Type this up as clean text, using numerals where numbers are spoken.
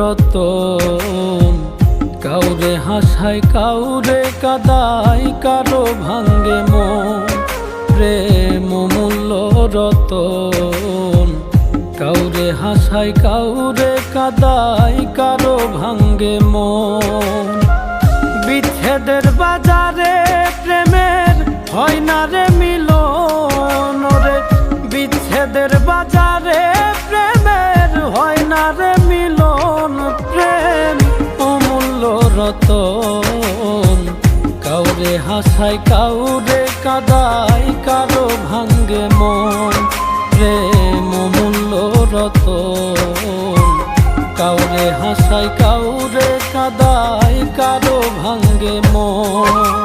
রতন। কাউরে হাসায় কাউরে কাদায়, কারো ভাঙ্গে মন। প্রেম অমূল্য রতন। কাউরে হাসায় কাউরে কাদায়, কারো ভাঙ্গে মন। বিচ্ছেদের বাজারে প্রেমের হয় না রে মিলন রে। বিচ্ছেদের বাজারে প্রেমের হয় না রে মিলন। প্রেম অমূল্য রতন। কাউরে হাসায় কাউরে কাদায়, কারো ভাঙ্গে মন। প্রেম অমূল্য রতন। কাউরে হাসায় কাউরে কাদায়, কারো ভাঙ্গে মন।